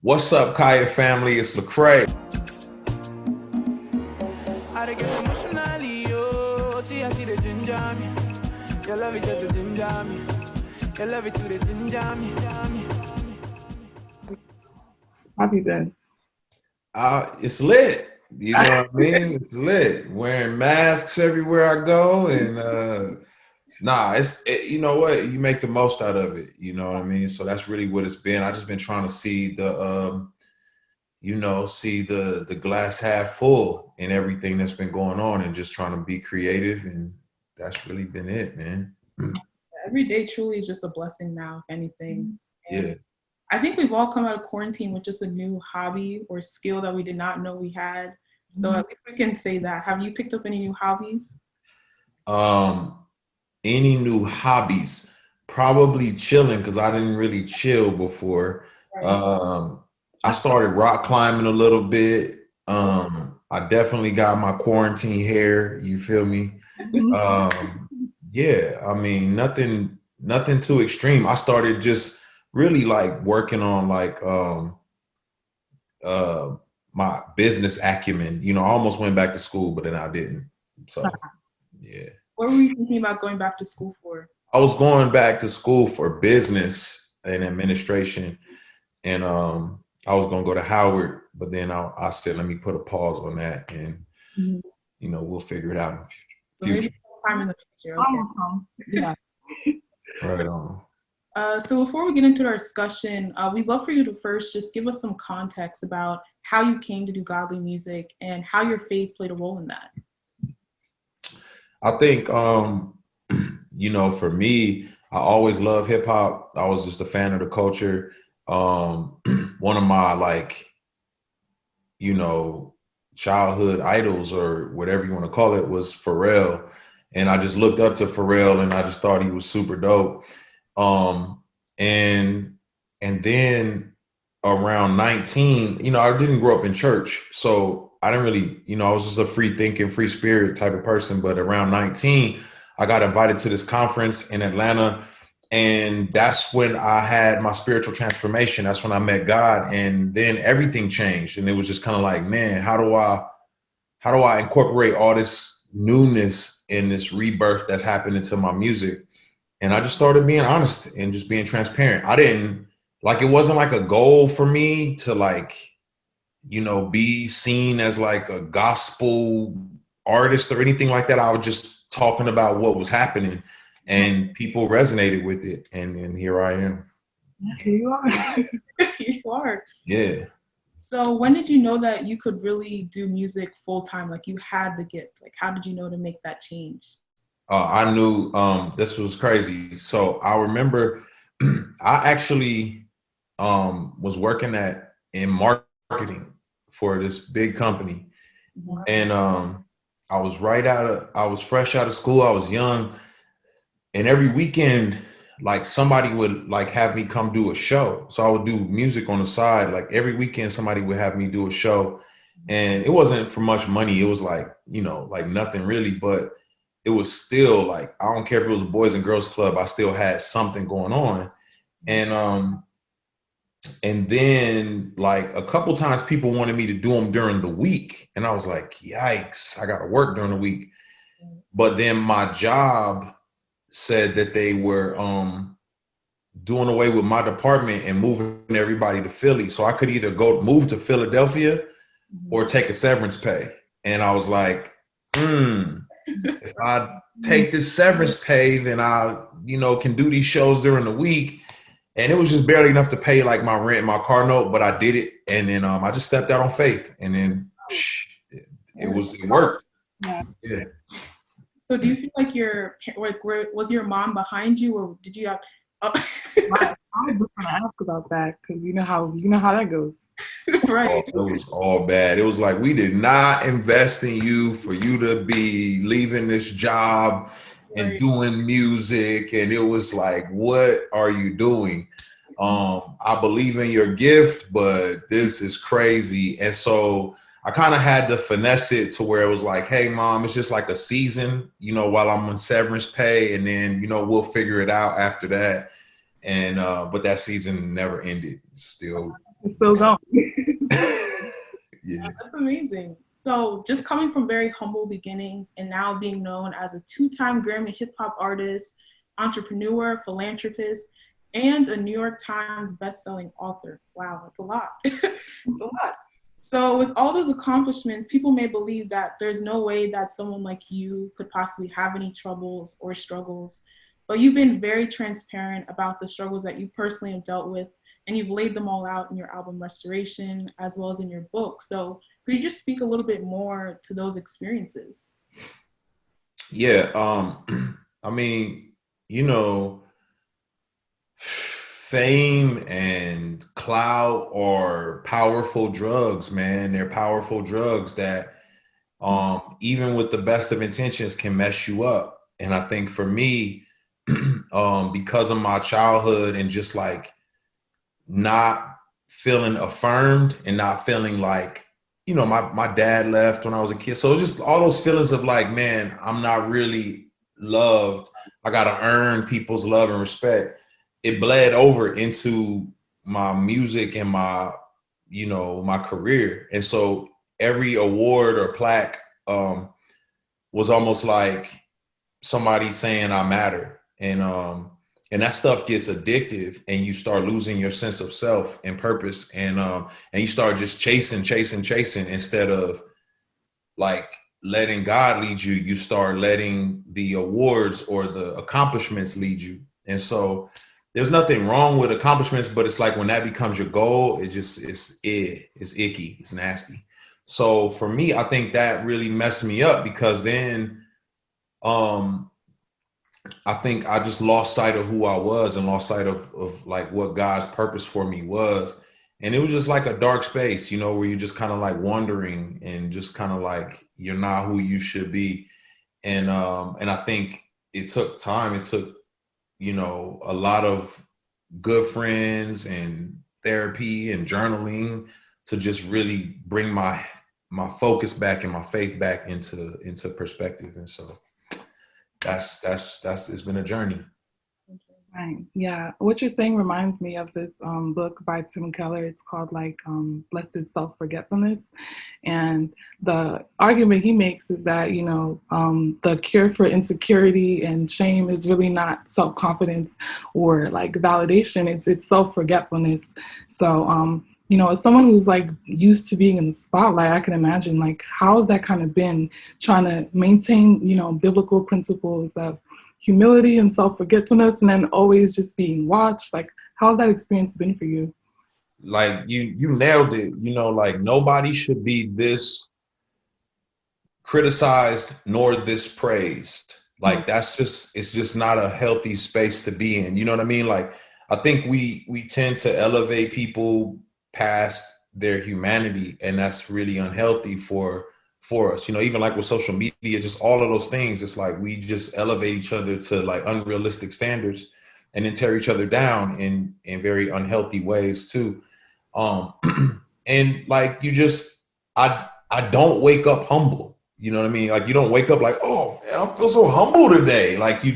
What's up, Kaya family? It's Lecrae. I get emotionally, oh, see, I see the ginger me. Your love is just a ginger me. Your love it to the ginger me. Have you been? It's lit. You know what I mean? It's lit. Wearing masks everywhere I go, and you know what? You make the most out of it. You know what I mean? So that's really what it's been. I just been trying to see the glass half full in everything that's been going on, and just trying to be creative, and that's really been it, man. Every day truly is just a blessing now, if anything. And Yeah. I think we've all come out of quarantine with just a new hobby or skill that we did not know we had. So I think we can say that. Have you picked up any new hobbies? Um, any new hobbies? Probably chilling because I didn't really chill before. Right. I started rock climbing a little bit. I definitely got my quarantine hair. You feel me? Um, yeah, I mean nothing too extreme. I started just really like working on like uh my business acumen. You know, I almost went back to school, but then I didn't. So yeah. What were you thinking about going back to school for? I was going back to school for business and administration, and I was gonna go to Howard, but then I said let me put a pause on that, and Mhm. we'll figure it out in So the maybe future. sometime in the future. Okay. Yeah. Right on. So before we get into our discussion, we'd love for you to first just give us some context about how you came to do godly music and how your faith played a role in that. I think for me, I always love hip hop. I was just a fan of the culture. One of my you know, childhood idols or whatever you want to call it was Pharrell. And I just looked up to Pharrell and I just thought he was super dope. Um, and and then around 19, I didn't grow up in church. So I didn't really, I was just a free thinking, free spirit type of person. But around 19, I got invited to this conference in Atlanta, and that's when I had my spiritual transformation. That's when I met God, and then everything changed. And it was just kind of like, man, how do I incorporate all this newness and this rebirth that's happened into my music? And I just started being honest and just being transparent. I didn't it wasn't like a goal for me to be seen as like a gospel artist or anything like that. I was just talking about what was happening, and people resonated with it. And here I am. Here you are. You are. Yeah. So when did you know that you could really do music full time? Like you had the gift. Like how did you know to make that change? I knew this was crazy. So I remember I actually was working in marketing for this big company. And I was fresh out of school. I was young. And every weekend, like somebody would like have me come do a show. So I would do music on the side. Like every weekend, somebody would have me do a show. And it wasn't for much money. It was like, like nothing really, but it was still like, I don't care if it was a boys and girls club, I still had something going on. And then like a couple times people wanted me to do them during the week. And I was like, yikes, I got to work during the week. But then my job said that they were doing away with my department and moving everybody to Philly. So I could either move to Philadelphia or take a severance pay. And I was like, if I take this severance pay, then I, can do these shows during the week. And it was just barely enough to pay like my rent and my car note, but I did it. And then I just stepped out on faith, and then it worked. Yeah. Yeah. So do you feel like was your mom behind you, or did you have? I was just gonna ask about that because you know how that goes. Right. It was all bad. It was like, we did not invest in you for you to be leaving this job and Right. doing music. And it was like, what are you doing? I believe in your gift, but this is crazy. And so I kind of had to finesse it to where it was like, hey, mom, it's just like a season, while I'm on severance pay. And then, we'll figure it out after that. And but that season never ended. It's still It's still going. Yeah. That's amazing. So, just coming from very humble beginnings and now being known as a 2-time Grammy hip hop artist, entrepreneur, philanthropist, and a New York Times best-selling author. Wow, that's a lot. It's a lot. So, with all those accomplishments, people may believe that there's no way that someone like you could possibly have any troubles or struggles. But you've been very transparent about the struggles that you personally have dealt with, and you've laid them all out in your album Restoration as well as in your book. So could you just speak a little bit more to those experiences? Yeah. I mean, you know, fame and clout are powerful drugs, man. They're powerful drugs that even with the best of intentions can mess you up. And I think for me, because of my childhood and just like not feeling affirmed and not feeling like, you know, my dad left when I was a kid. So it's just all those feelings of like, man, I'm not really loved. I got to earn people's love and respect. It bled over into my music and my, you know, my career. And so every award or plaque was almost like somebody saying I matter. And that stuff gets addictive and you start losing your sense of self and purpose. And you start just chasing instead of like letting God lead you. You start letting the awards or the accomplishments lead you. And so there's nothing wrong with accomplishments, but it's like when that becomes your goal, it's icky, it's nasty. So for me, I think that really messed me up because then I think I just lost sight of who I was and lost sight of like what God's purpose for me was. And it was just like a dark space, you know, where you're just kind of like wondering and just kind of like you're not who you should be. And I think it took time. It took, you know, a lot of good friends and therapy and journaling to just really bring my focus back and my faith back into perspective. And so that's it's been a journey. Right. Yeah. What you're saying reminds me of this book by Tim Keller. It's called like Blessed Self-Forgetfulness. And the argument he makes is that, you know, the cure for insecurity and shame is really not self-confidence or like validation. It's self-forgetfulness. So, you know, as someone who's like used to being in the spotlight, I can imagine like, how's that kind of been trying to maintain, you know, biblical principles of humility and self-forgetfulness and then always just being watched? Like, how's that experience been for you? Like you nailed it. You know, like nobody should be this criticized nor this praised. Like it's just not a healthy space to be in. You know what I mean? Like I think we tend to elevate people past their humanity, and that's really unhealthy for us. You know, even like with social media, just all of those things, it's like we just elevate each other to like unrealistic standards and then tear each other down in very unhealthy ways too. And like I don't wake up humble. You know what I mean? Like you don't wake up like, oh, man, I feel so humble today. Like you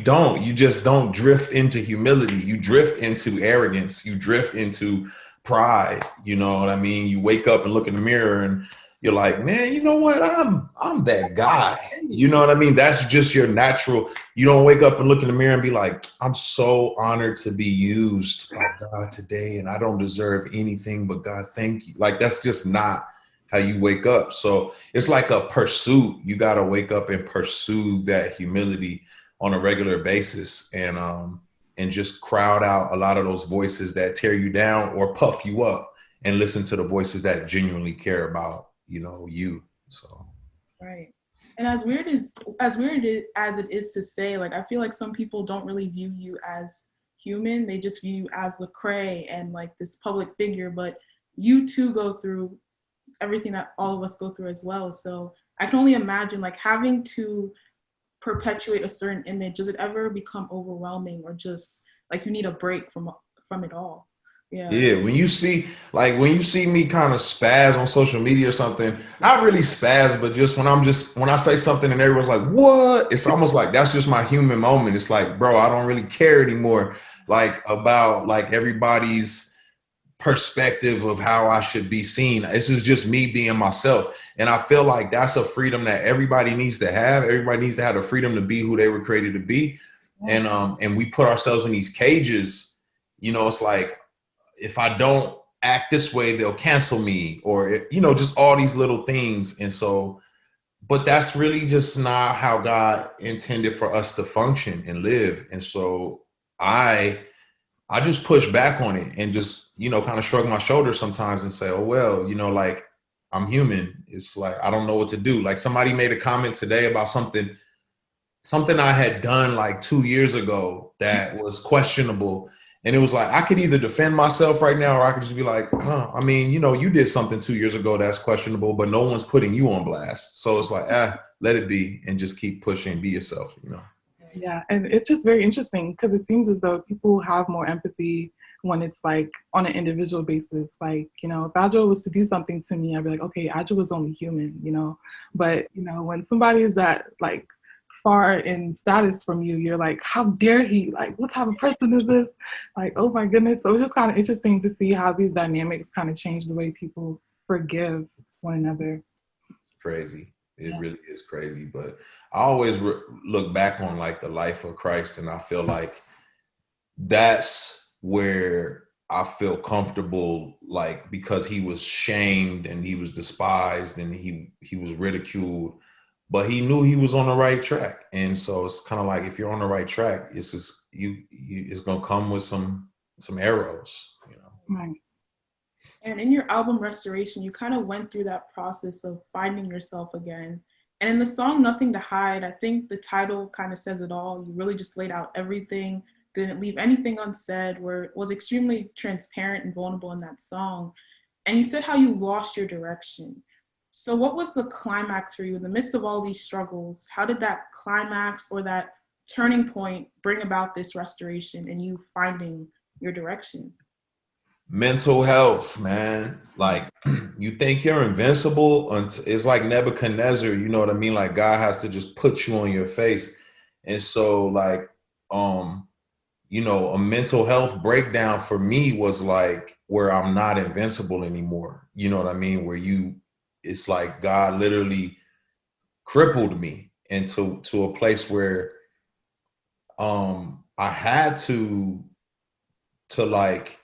just don't drift into humility. You drift into arrogance. You drift into pride. You know what I mean? You wake up and look in the mirror and you're like, man, you know what? I'm that guy. You know what I mean? That's just your natural. You don't wake up and look in the mirror and be like, I'm so honored to be used by God today, and I don't deserve anything but God, thank you. Like that's just not how you wake up. So it's like a pursuit. You got to wake up and pursue that humility on a regular basis, and just crowd out a lot of those voices that tear you down or puff you up, and listen to the voices that genuinely care about, you know, you. So Right. And as weird as it is to say, like I feel like some people don't really view you as human. They just view you as Lecrae and like this public figure, but you too go through everything that all of us go through as well. So I can only imagine like having to perpetuate a certain image. Does it ever become overwhelming or just like you need a break from it all? yeah, when you see me kind of spaz on social media or something, not really spaz, but just when I say something and everyone's like, what? It's almost like that's just my human moment. It's like, bro, I don't really care anymore like about like everybody's perspective of how I should be seen. This is just me being myself. And I feel like that's a freedom that everybody needs to have. Everybody needs to have the freedom to be who they were created to be. And we put ourselves in these cages. You know, it's like, if I don't act this way, they'll cancel me, or, you know, just all these little things. And so, but that's really just not how God intended for us to function and live. And so I just push back on it and just, you know, kind of shrug my shoulders sometimes and say, oh, well, you know, like, I'm human. It's like, I don't know what to do. Like, somebody made a comment today about something I had done like 2 years ago that was questionable. And it was like, I could either defend myself right now, or I could just be like, I mean, you know, you did something 2 years ago that's questionable, but no one's putting you on blast. So it's like, let it be, and just keep pushing, be yourself, you know? Yeah, and it's just very interesting because it seems as though people have more empathy when it's like on an individual basis. Like, you know, if Adjo was to do something to me, I'd be like, okay, Adjo was only human, you know? But, you know, when somebody is that like far in status from you, you're like, how dare he? Like, what type of person is this? Like, oh my goodness. So it's just kind of interesting to see how these dynamics kind of change the way people forgive one another. Crazy. It really is crazy. But I always look back on like the life of Christ, and I feel like that's where I feel comfortable, like, because he was shamed and he was despised and he was ridiculed, but he knew he was on the right track. And so it's kind of like, if you're on the right track, it's just it's gonna come with some arrows, you know. Right. And in your album Restoration, you kind of went through that process of finding yourself again. And in the song Nothing to Hide, I think the title kind of says it all. You really just laid out everything, didn't leave anything unsaid, was extremely transparent and vulnerable in that song. And you said how you lost your direction. So what was the climax for you in the midst of all these struggles? How did that climax or that turning point bring about this restoration and you finding your direction? Mental health, man. Like, you think you're invincible until it's like Nebuchadnezzar, you know what I mean? Like, God has to just put you on your face. And so, like, you know, a mental health breakdown for me was like where I'm not invincible anymore. You know what I mean? Where it's like God literally crippled me into a place where I had to like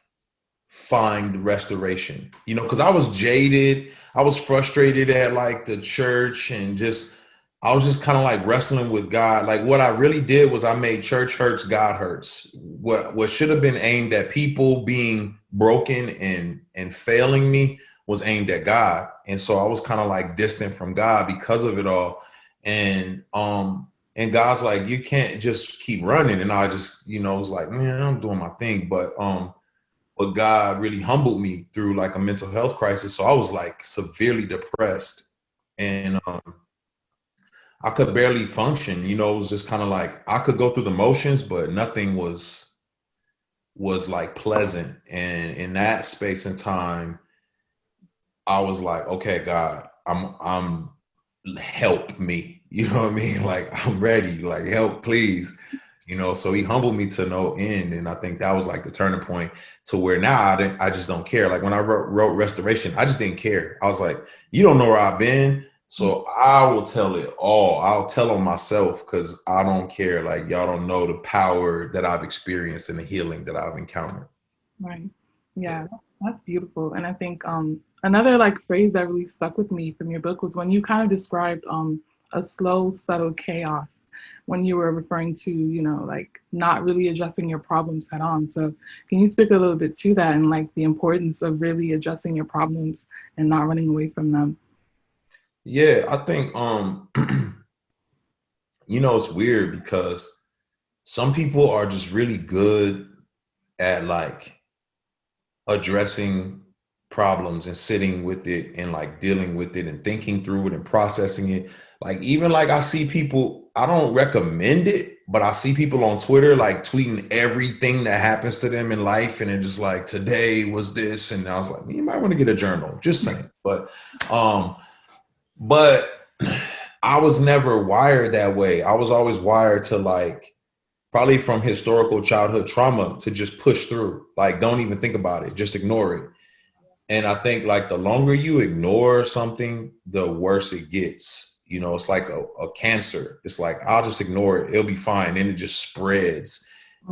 find restoration, you know, because I was jaded. I was frustrated at like the church, and I was just kind of like wrestling with God. Like, what I really did was I made church hurts, God hurts. What should have been aimed at people being broken and failing me was aimed at God. And so I was kind of like distant from God because of it all. And God's like, you can't just keep running. And I just, you know, was like, man, I'm doing my thing. But God really humbled me through like a mental health crisis. So I was like severely depressed, and I could barely function. You know, it was just kind of like I could go through the motions, but nothing was like pleasant. And in that space and time, I was like, okay, God, I'm help me. You know what I mean? Like, I'm ready. Like, help, please. You know, so he humbled me to no end. And I think that was like the turning point to where now I just don't care. Like, when I wrote Restoration, I just didn't care. I was like, you don't know where I've been, so I will tell it all. I'll tell on myself because I don't care. Like, y'all don't know the power that I've experienced and the healing that I've encountered. Right. Yeah, that's beautiful. And I think another like phrase that really stuck with me from your book was when you kind of described a slow, subtle chaos, when you were referring to, you know, like not really addressing your problems head on. So can you speak a little bit to that and like the importance of really addressing your problems and not running away from them? Yeah, I think, you know, it's weird because some people are just really good at like addressing problems and sitting with it and like dealing with it and thinking through it and processing it. Like, even like I see people, I don't recommend it, but I see people on Twitter like tweeting everything that happens to them in life, and it just like, today was this, and I was like, you might want to get a journal, just saying. But I was never wired that way. I was always wired to like probably from historical childhood trauma to just push through. Like, don't even think about it, just ignore it. And I think like the longer you ignore something, the worse it gets. You know, it's like a cancer. It's like, I'll just ignore it. It'll be fine. And it just spreads.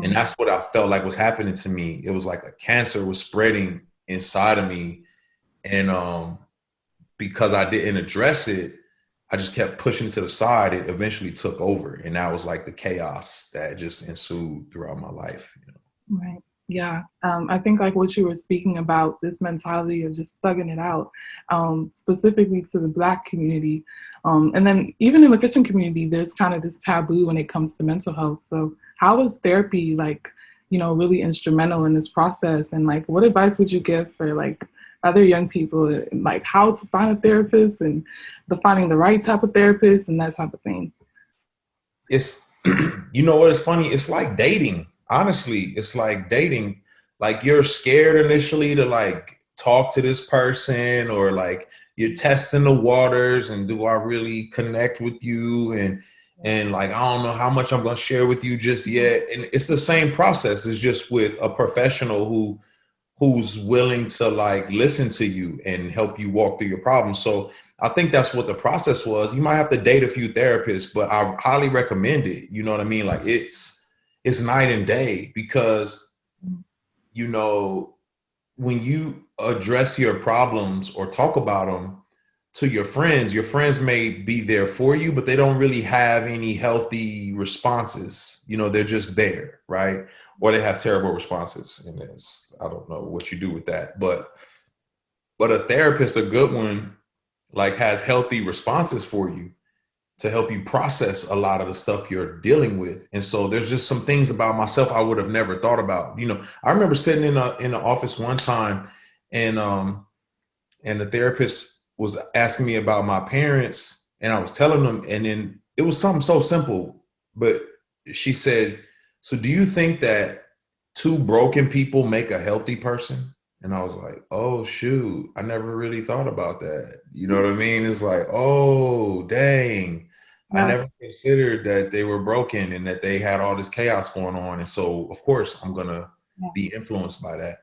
And that's what I felt like was happening to me. It was like a cancer was spreading inside of me. And because I didn't address it, I just kept pushing it to the side. It eventually took over. And that was like the chaos that just ensued throughout my life. You know? Right. Yeah. I think like what you were speaking about, this mentality of just thugging it out, specifically to the Black community. And then even in the Christian community, there's kind of this taboo when it comes to mental health. So how is therapy like, you know, really instrumental in this process? And like, what advice would you give for like other young people, like how to find a therapist and finding the right type of therapist and that type of thing? It's, you know what is funny? It's like dating. Honestly, it's like dating. Like, you're scared initially to like talk to this person, or like you're testing the waters and do I really connect with you? And like, I don't know how much I'm gonna share with you just yet. And it's the same process. It's just with a professional who's willing to like listen to you and help you walk through your problems. So I think that's what the process was. You might have to date a few therapists, but I highly recommend it. You know what I mean? Like, it's night and day, because, you know, when you address your problems or talk about them to your friends may be there for you, but they don't really have any healthy responses. You know, they're just there, right? Or they have terrible responses. And I don't know what you do with that. But a therapist, a good one, like, has healthy responses for you to help you process a lot of the stuff you're dealing with. And so there's just some things about myself I would have never thought about. You know, I remember sitting in the office one time, and the therapist was asking me about my parents, and I was telling them, and then it was something so simple, but she said, "So do you think that two broken people make a healthy person?" And I was like, "Oh shoot, I never really thought about that." You know what I mean? It's like, oh dang. I Yeah. never considered that they were broken and that they had all this chaos going on. And so, of course, I'm going to be influenced by that.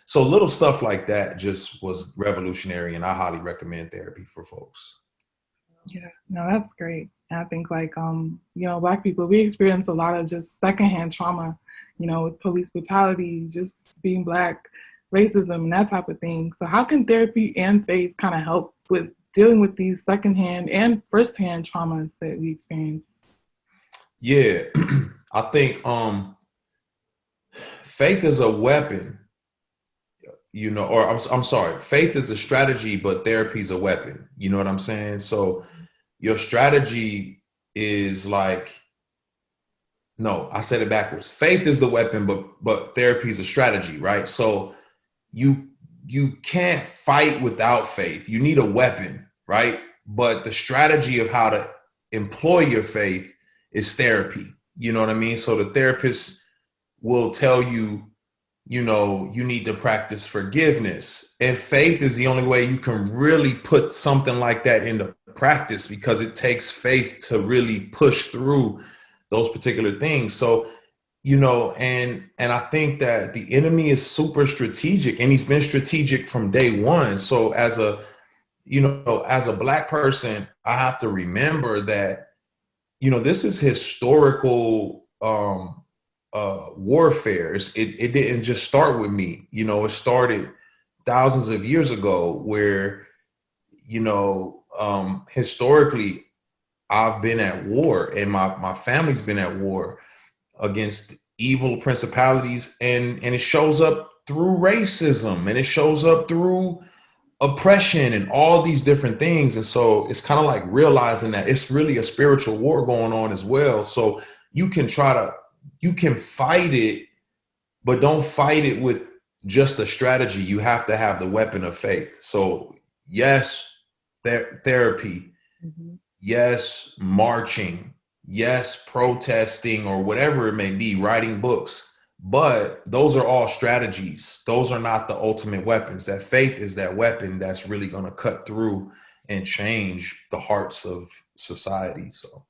So little stuff like that just was revolutionary. And I highly recommend therapy for folks. Yeah, no, that's great. And I think like, you know, Black people, we experience a lot of just secondhand trauma, you know, with police brutality, just being Black, racism, and that type of thing. So how can therapy and faith kind of help with dealing with these secondhand and firsthand traumas that we experience? Yeah, I think faith is a weapon, you know, or I'm sorry, faith is a strategy, but therapy is a weapon. You know what I'm saying? So your strategy is like, no, I said it backwards. Faith is the weapon, but therapy is a strategy, right? So you can't fight without faith. You need a weapon, right? But the strategy of how to employ your faith is therapy. You know what I mean? So the therapist will tell you, you know, you need to practice forgiveness. And faith is the only way you can really put something like that into practice, because it takes faith to really push through those particular things. So, you know, and I think that the enemy is super strategic, and he's been strategic from day one. So as a, you know, as a Black person, I have to remember that, you know, this is historical warfare. It didn't just start with me. You know, it started thousands of years ago, where, you know, historically, I've been at war, and my family's been at war against evil principalities, and it shows up through racism, and it shows up through oppression and all these different things. And so it's kind of like realizing that it's really a spiritual war going on as well. So you can fight it, but don't fight it with just a strategy. You have to have the weapon of faith. So yes, therapy, yes, marching, yes, protesting, or whatever it may be, writing books. But those are all strategies. Those are not the ultimate weapons. That faith is that weapon that's really going to cut through and change the hearts of society. So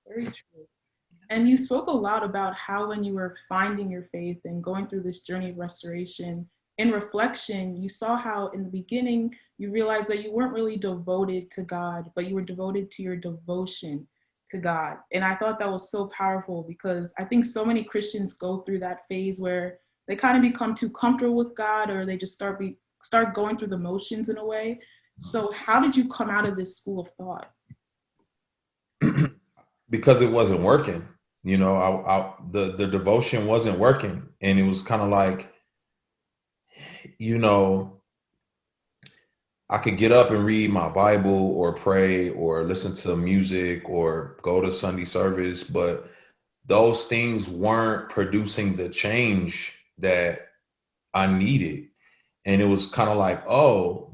Very true. And you spoke a lot about how when you were finding your faith and going through this journey of restoration, in reflection, you saw how in the beginning you realized that you weren't really devoted to God, but you were devoted to your devotion to God. And I thought that was so powerful because I think so many Christians go through that phase where they kind of become too comfortable with God, or they just start going through the motions in a way. So how did you come out of this school of thought? Because it wasn't working. You know, the devotion wasn't working, and it was kind of like, you know, I could get up and read my Bible or pray or listen to music or go to Sunday service, but those things weren't producing the change that I needed. And it was kind of like, oh,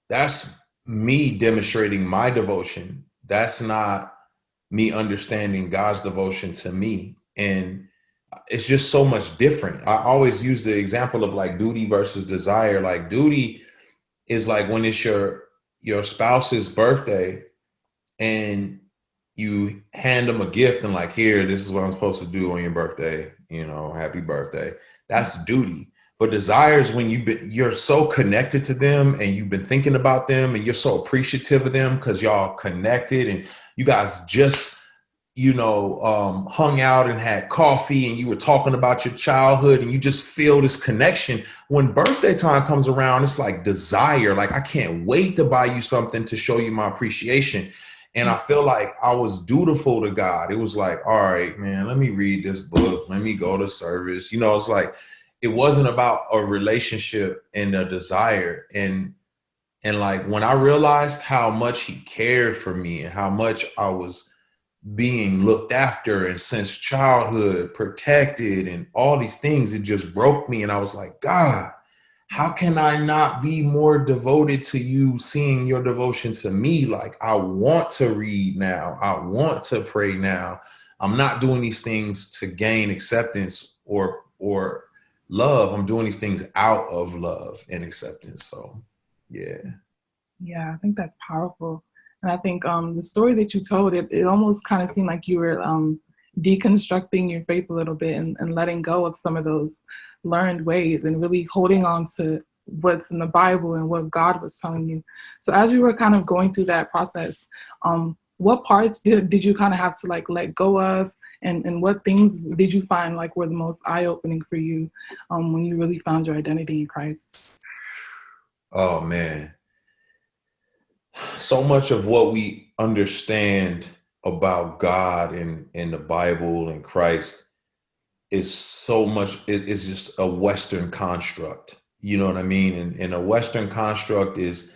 that's me demonstrating my devotion. That's not me understanding God's devotion to me. And it's just so much different. I always use the example of like duty versus desire. Like duty is like when it's your spouse's birthday and you hand them a gift and like, here, this is what I'm supposed to do on your birthday, you know, happy birthday. That's duty. But desire is when you're so connected to them and you've been thinking about them and you're so appreciative of them because y'all connected and you guys just, you know, hung out and had coffee and you were talking about your childhood and you just feel this connection. When birthday time comes around, it's like desire. Like, I can't wait to buy you something to show you my appreciation. And I feel like I was dutiful to God. It was like, all right, man, let me read this book. Let me go to service. You know, it's like, it wasn't about a relationship and a desire. And like, when I realized how much he cared for me and how much I was being looked after and since childhood protected and all these things, it just broke me. And I was like, God, how can I not be more devoted to you, seeing your devotion to me? Like, I want to read now. I want to pray now. I'm not doing these things to gain acceptance or love. I'm doing these things out of love and acceptance. So, yeah. Yeah, I think that's powerful. And I think the story that you told, it almost kind of seemed like you were deconstructing your faith a little bit and letting go of some of those learned ways and really holding on to what's in the Bible and what God was telling you. So as you were kind of going through that process, what parts did you kind of have to like let go of? And what things did you find like were the most eye-opening for you when you really found your identity in Christ? Oh, man. So much of what we understand about God and the Bible and Christ is so much, it's just a Western construct. You know what I mean? And a Western construct is,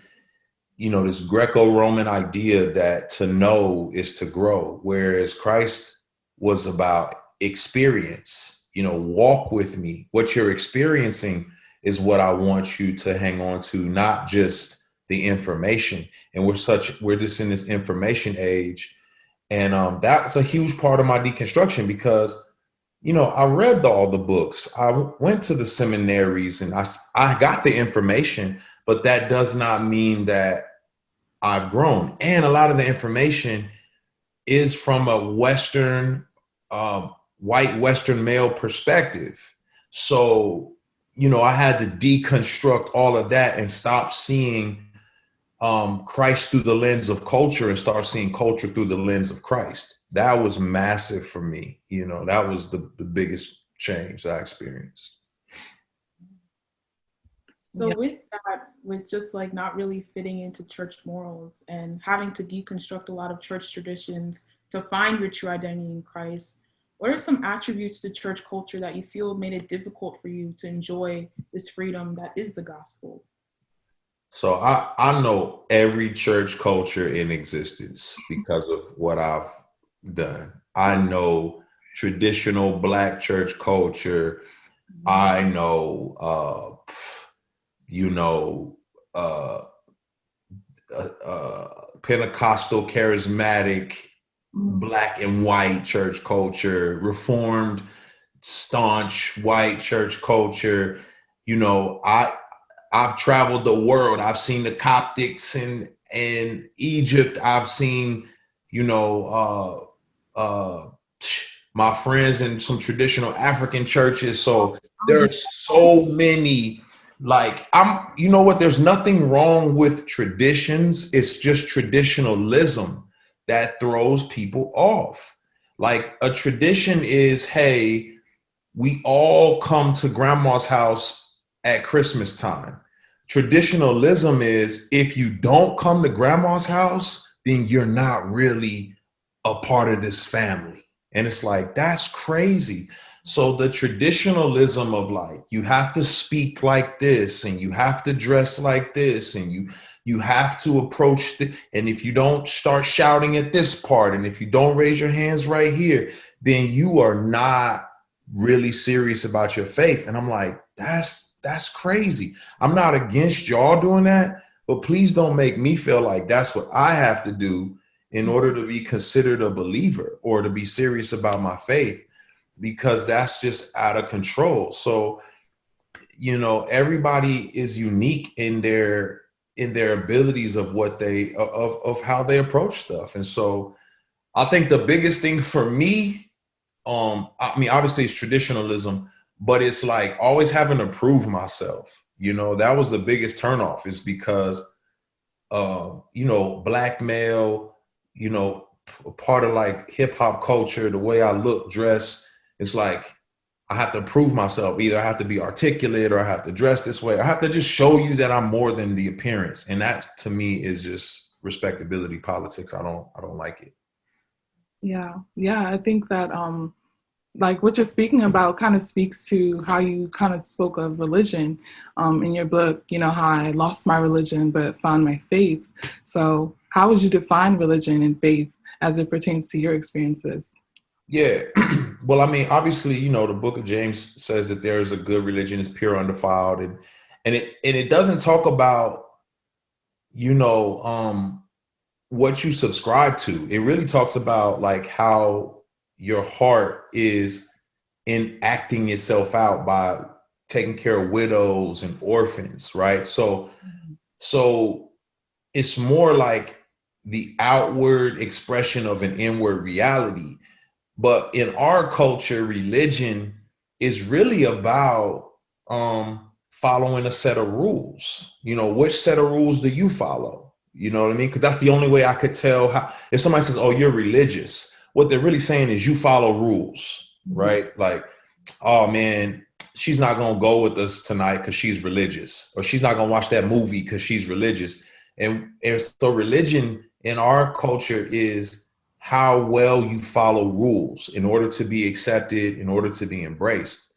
you know, this Greco-Roman idea that to know is to grow, whereas Christ was about experience. You know, walk with me. What you're experiencing is what I want you to hang on to, not just the information. And we're just in this information age. And that's a huge part of my deconstruction because, you know, I read all the books. I went to the seminaries and I got the information, but that does not mean that I've grown. And a lot of the information is from a Western, white Western male perspective. So, you know, I had to deconstruct all of that and stop seeing Christ through the lens of culture and start seeing culture through the lens of Christ. That was massive for me. You know, that was the biggest change I experienced. So with that, with just like not really fitting into church morals and having to deconstruct a lot of church traditions to find your true identity in Christ, what are some attributes to church culture that you feel made it difficult for you to enjoy this freedom that is the gospel? So I know every church culture in existence because of what I've done. I know traditional Black church culture. I know, Pentecostal, charismatic, Black and white church culture, Reformed, staunch white church culture. You know, I've traveled the world. I've seen the Coptics in Egypt. I've seen, you know, uh, my friends in some traditional African churches. So there's so many, like, you know what? There's nothing wrong with traditions. It's just traditionalism that throws people off. Like, a tradition is, hey, we all come to grandma's house at Christmas time. Traditionalism is, if you don't come to grandma's house, then you're not really a part of this family. And it's like, that's crazy. So the traditionalism of, like, you have to speak like this and you have to dress like this and you have to approach and if you don't start shouting at this part and if you don't raise your hands right here, then you are not really serious about your faith. And I'm like, that's crazy. I'm not against y'all doing that, but please don't make me feel like that's what I have to do in order to be considered a believer or to be serious about my faith, because that's just out of control. So, you know, everybody is unique in their abilities of what they of how they approach stuff. And so I think the biggest thing for me, I mean, obviously it's traditionalism, but it's like always having to prove myself. You know, that was the biggest turnoff, is because, you know, black male, you know, part of like hip hop culture, the way I look, dress, it's like I have to prove myself. Either I have to be articulate or I have to dress this way. I have to just show you that I'm more than the appearance. And that to me is just respectability politics. I don't like it. Yeah. I think that like what you're speaking about kind of speaks to how you kind of spoke of religion in your book, you know, how I lost my religion but found my faith. So how would you define religion and faith as it pertains to your experiences? Yeah. Well, I mean, obviously, you know, the book of James says that there is a good religion, is pure, undefiled, and it doesn't talk about, you know, what you subscribe to. It really talks about like how your heart is enacting itself out by taking care of widows and orphans, right? So it's more like the outward expression of an inward reality. But in our culture, religion is really about following a set of rules. You know, which set of rules do you follow? You know what I mean? Because that's the only way I could tell how. If somebody says, "Oh, you're religious," what they're really saying is you follow rules, right? Like, oh man, she's not gonna go with us tonight because she's religious, or she's not gonna watch that movie because she's religious. And so religion in our culture is how well you follow rules in order to be accepted, in order to be embraced.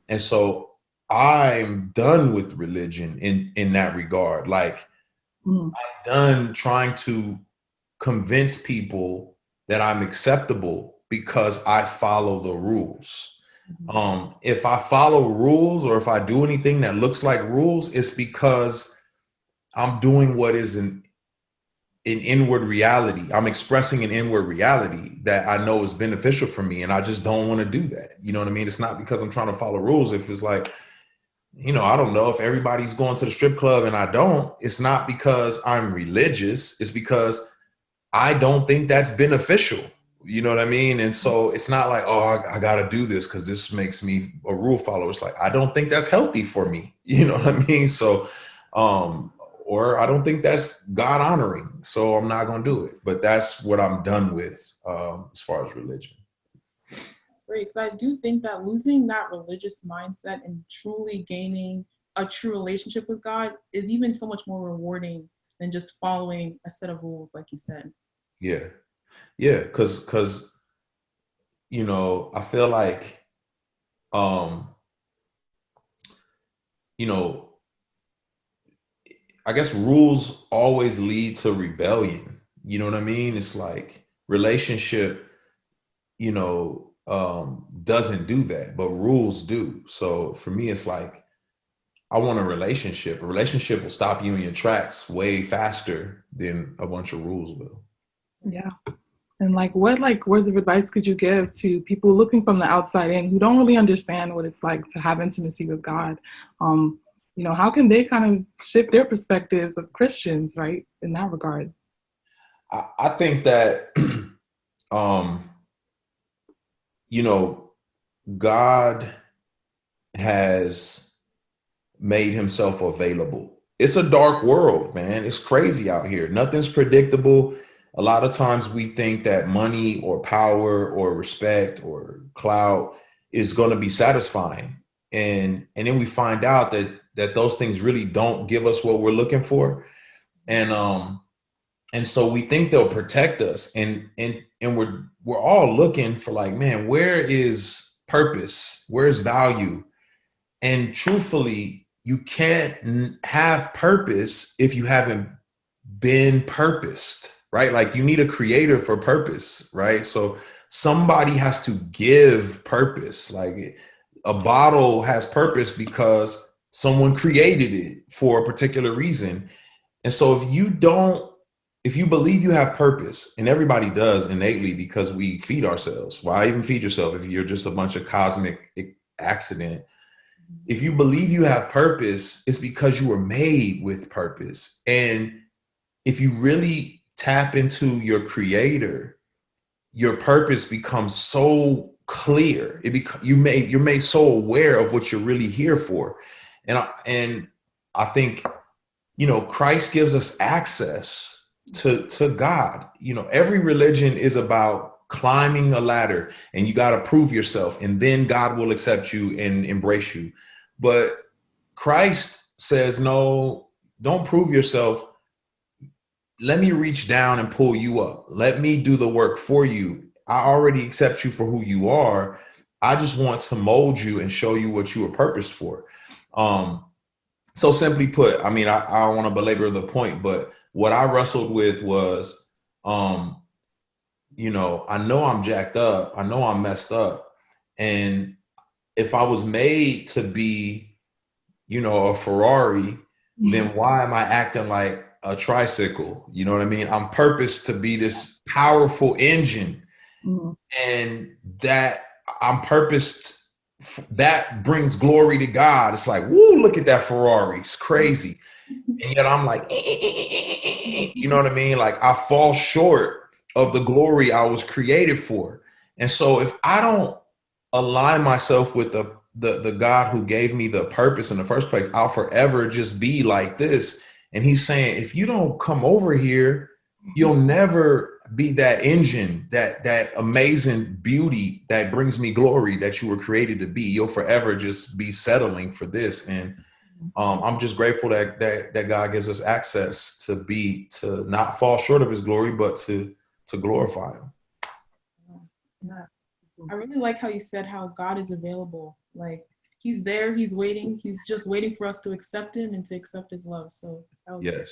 And so I'm done with religion in that regard. Like, I'm done trying to convince people that I'm acceptable because I follow the rules. If I follow rules or if I do anything that looks like rules, it's because I'm doing what is an inward reality. I'm expressing an inward reality that I know is beneficial for me, and I just don't want to do that. You know what I mean? It's not because I'm trying to follow rules. If it's like, you know, I don't know, if everybody's going to the strip club and I don't, it's not because I'm religious. It's because I don't think that's beneficial. You know what I mean? And so it's not like, oh, I got to do this because this makes me a rule follower. It's like, I don't think that's healthy for me. You know what I mean? So, or I don't think that's God honoring, so I'm not going to do it. But that's what I'm done with as far as religion. That's great, because I do think that losing that religious mindset and truly gaining a true relationship with God is even so much more rewarding than just following a set of rules, like you said. Yeah, because you know, I feel like you know, I guess rules always lead to rebellion. You know what I mean? It's like relationship, you know, doesn't do that, but rules do. So for me, it's like, I want a relationship. A relationship will stop you in your tracks way faster than a bunch of rules will. Yeah. And like what words of advice could you give to people looking from the outside in who don't really understand what it's like to have intimacy with God? You know, how can they kind of shift their perspectives of Christians, right, in that regard? I think that you know, God has made himself available. It's a dark world, man. It's crazy out here. Nothing's predictable. A lot of times we think that money or power or respect or clout is going to be satisfying. And then we find out that those things really don't give us what we're looking for. And so we think they'll protect us, and we're all looking for, like, man, where is purpose? Where's value? And truthfully, you can't have purpose if you haven't been purposed, right? Like, you need a creator for purpose, right? So somebody has to give purpose. Like, a bottle has purpose because someone created it for a particular reason. And so if you believe you have purpose, and everybody does innately because we feed ourselves. Why even feed yourself if you're just a bunch of cosmic accident? If you believe you have purpose, it's because you were made with purpose. And if you really tap into your creator, your purpose becomes so clear. You're made so aware of what you're really here for. And I think, Christ gives us access to God. Every religion is about climbing a ladder, and you got to prove yourself, and then God will accept you and embrace you. But Christ says, no, don't prove yourself. Let me reach down and pull you up. Let me do the work for you. I already accept you for who you are. I just want to mold you and show you what you were purposed for. So simply put, I mean, I don't want to belabor the point, but what I wrestled with was, I know I'm jacked up. I know I'm messed up. And if I was made to be, a Ferrari, then why am I acting like a tricycle? You know what I mean? I'm purposed to be this powerful engine. Mm-hmm. And that I'm purposed, that brings glory to God. It's like, woo, look at that Ferrari. It's crazy. And yet I'm like, you know what I mean? Like, I fall short of the glory I was created for. And so if I don't align myself with the God who gave me the purpose in the first place, I'll forever just be like this. And he's saying, if you don't come over here, you'll never be that engine, that amazing beauty that brings me glory that you were created to be. You'll forever just be settling for this. And I'm just grateful that God gives us access to not fall short of his glory, but to glorify him. Yeah. I really like how you said how God is available. Like, he's there, he's waiting, he's just waiting for us to accept him and to accept his love. So yes. Great.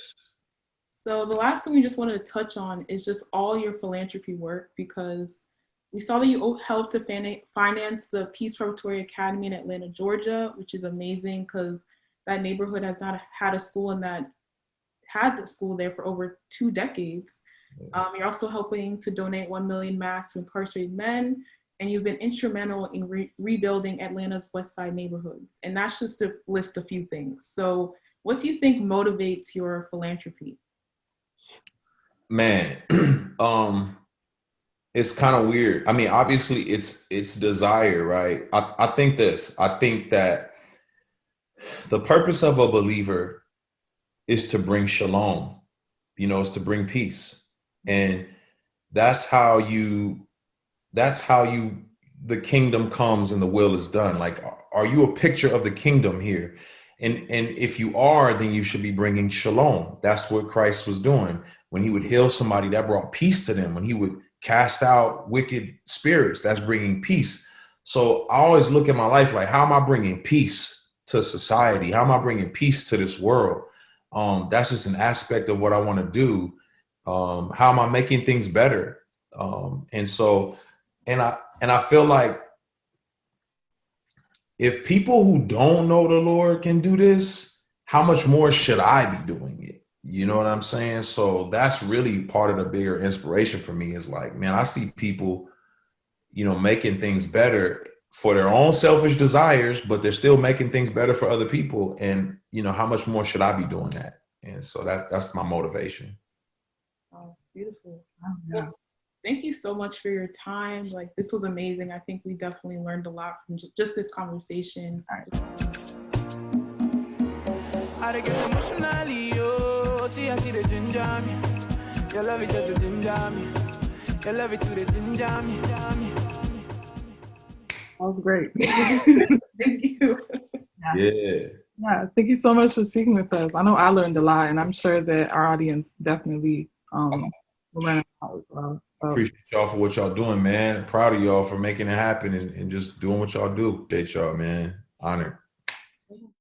So the last thing we just wanted to touch on is just all your philanthropy work, because we saw that you helped to finance the Peace Preparatory Academy in Atlanta, Georgia, which is amazing because that neighborhood has not had a school, and that had a school there for over 2 decades. You're also helping to donate 1 million masks to incarcerated men, and you've been instrumental in rebuilding Atlanta's West Side neighborhoods. And that's just to list a few things. So what do you think motivates your philanthropy? Man, it's kind of weird. I mean, obviously it's desire, right? I think that the purpose of a believer is to bring shalom, is to bring peace. And that's how the kingdom comes and the will is done. Like, are you a picture of the kingdom here? And if you are, then you should be bringing shalom. That's what Christ was doing. When he would heal somebody, that brought peace to them. When he would cast out wicked spirits, that's bringing peace. So I always look at my life like, how am I bringing peace to society? How am I bringing peace to this world? That's just an aspect of what I want to do. How am I making things better? And I feel like if people who don't know the Lord can do this, how much more should I be doing it? You know what I'm saying? So that's really part of the bigger inspiration for me, is like, man, I see people, making things better for their own selfish desires, but they're still making things better for other people. And, how much more should I be doing that? And so that's my motivation. Oh, it's beautiful. Oh, yeah. thank you so much for your time. Like, this was amazing. I think we definitely learned a lot from just this conversation. I get emotionally, oh, see, I see the ginger me. Your love is just a ginger me. Your love it to the ginger me. That was great. Thank you. Yeah. Yeah, thank you so much for speaking with us. I know I learned a lot, and I'm sure that our audience definitely will learn a lot as well. So. Appreciate y'all for what y'all doing, man. Proud of y'all for making it happen and just doing what y'all do. Appreciate y'all, man. Honored.